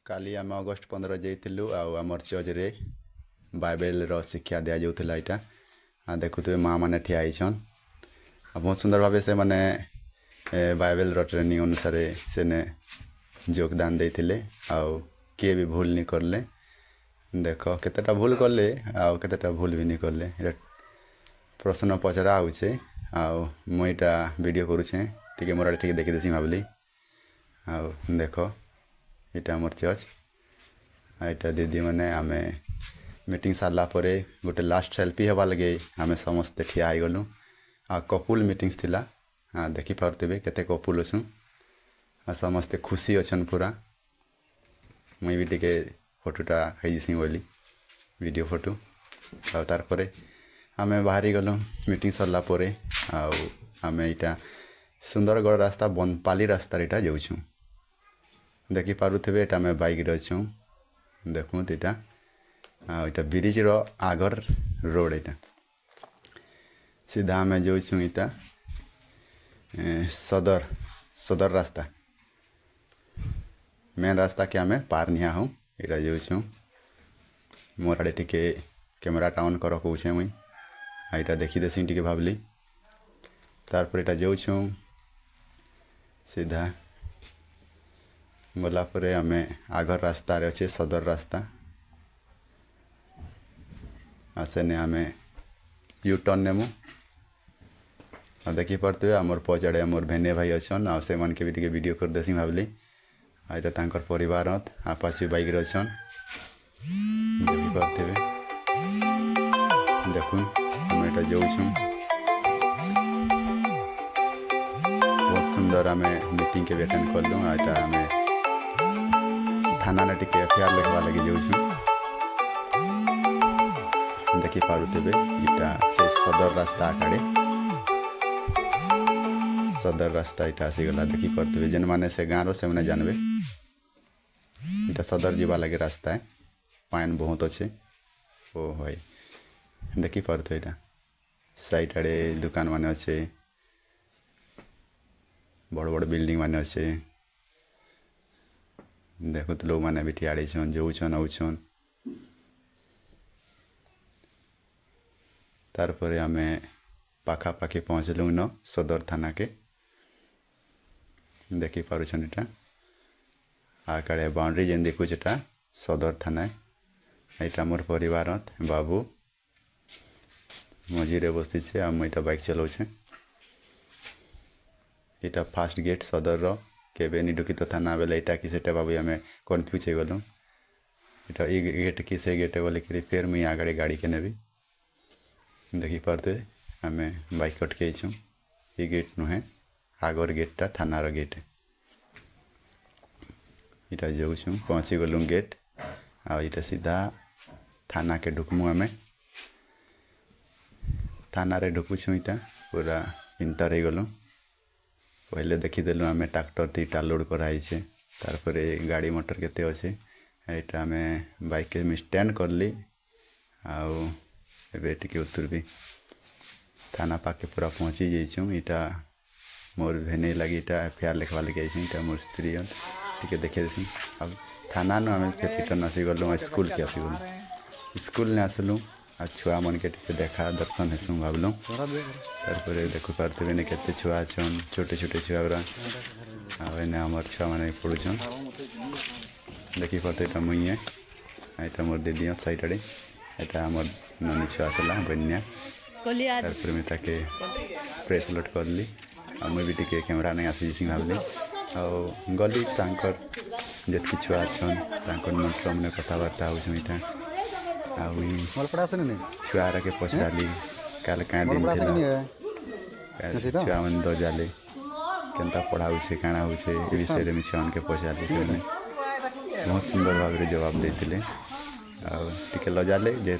काली आम अगस्ट 15 जाइलु आमर चर्च रे बाइबल रो शिक्षा दिया जाउथला इटा देखुथे माँ मैंने ठिया होइछन बहुत सुंदर भाव से माने बाइबल रो ट्रेनिंग अनुसार से ने योगदान देथिले आउ किए भी भूल नहीं करले देख केतेटा भूल करले आउ केतेटा भूल भी नहीं करले प्रश्न पचरा होछे आउ मुईटा वीडियो करूछे टिके मोर टिके देखि देसी भाबली आउ देख इटा मोर चर्च आइटा दीदी मैंने आमे मीटिंग सारला परे गोटे लास्ट सेल्फी हेबा लगे आमे समस्ते ठिया हो गलु आ कपुल मीटिंग्स थिला देखि पारतेबे केते कपुल अछन आ समस्ते खुशी अछन पूरा मुई भी टिके फोटोटा खैजिसी बोली वीडियो फोटो आ तार परे आमे बाहरी गलु मीटिंग सरला परे आ आमे इटा सुंदरगढ़ रास्ता बनपाली रास्ता इटा जाउछु देखि पारुथेबे एटा मैं बाइक रे छु देखु इटा इटा ब्रिज रो आगर रोड इटा सीधा में जो छु इटा सदर रास्ता मेन रास्ता के हमें पार निया हूँ इटा जो छु मोर आड़े टिके कैमरा ऑन कर कहूँ मुई इटा देखी देसी टिके भाबली तार पर इटा जो छु सीधा गला परे हमें आगर रास्ता रे अच्छे सदर रास्ता आसेने हमें यू टर्न नेमु आ देखि पड़ते आमर पचाड़े आमर भेने भाई अच्छन आ से मन के भी टिके वीडियो कर देसी भाबली आइटा तांकर परिवार आपाची बाइक रे अच्छन देखि पड़ते देखुन हम एटा जाउछु बहुत सुंदर आमे मीटिंग के अटेंड करलु आइटा हमें थाना ने टिके एफआईआर लिखवा लगे जाउछु देखि पारुतेबे इटा से सदर रास्ता आकाड़े सदर रास्ता इटा आसी गला देखि पारुतेबे जेन माने से गाँव से मैंने जानबे इटा सदर जीवा लगे रास्ता है पाइन बहुत अच्छे ओ भाई देखि पारुथे इटा साइड आड़े दुकान माने अच्छे बड़ बड़ बिल्डिंग माने अच्छे देखो तो लोग मैंने भी ठियाड़ी छन जाऊन आउन तार परे आमे पाखापाखी पहुँचलु न सदर थाना के देखि पारुछन इटा आकाड़े बाउंड्री जेन देखुछ एटा सदर थाना एटा मोर परिवार बाबू मझीरे बसी छे आ इटा बाइक चलाउछे इटा फास्ट गेट सदर रो केबे नि ढुकी तो थाना बेले इटा कि सेटा बाबू हमें कन्फ्यूज हो गलु इटा ई गेट कि से गेट बोले कि फिर मुई आगड़े गाड़ी के नेबी देखि पारते हमें बाइक अटके छु ई गेट नुहे आगर गेटटा थाना रो गेट इटा जाऊ छु पहुँची गलु गेट आ इटा सीधा थाना के ढुकमु हमें थाना रे ढुकु छु इटा पूरा इंटर हो गलु पहले देखीदेलु आम ट्रैक्टर तीटा लोड कराई तार परे गाड़ी मोटर केते अच्छे यहाँ आम बाइक के स्टैंड करली आउ एबे टिके उतरबी थाना पाके पूरा पहुँची जाइछूँ इटा मोर भेने लगी इटा एफआईआर लिखवा लगे इटा मोर स्त्री टिके देखे देसी अब थाना नु आम फिर रिटर्न आसी गलु स्कूल के आसी गलु स्कूल ने आसलु आ छुआ मन के टिके देखा दर्शन हेसु भावलु तार देखु पारते ने केते छुआ छन छोटे छोटे छुआ गुरा आने हमर छुआ माने पड़ुछन देखि पारते एटा मुइए एटा मोर दीदी साइड आड़े एटा हमर ननी छुआ चला बन्या तार में ताके प्रेस लोड करली आ मुई भी टिके कैमरा ने आसी सिंह भावली आ गली तांकर जेतकी छुआ छन तांकर मंत्र मने कथावार्ता होछन इटा छुआ के पचाली काल क्या दिन छुआ मन दजाले केनता पढ़ाऊ छे काना हो छे ए विषय में छुआ के पचाली से बहुत सुंदर भाव रे जवाब देतिले आ टिके लजाले जे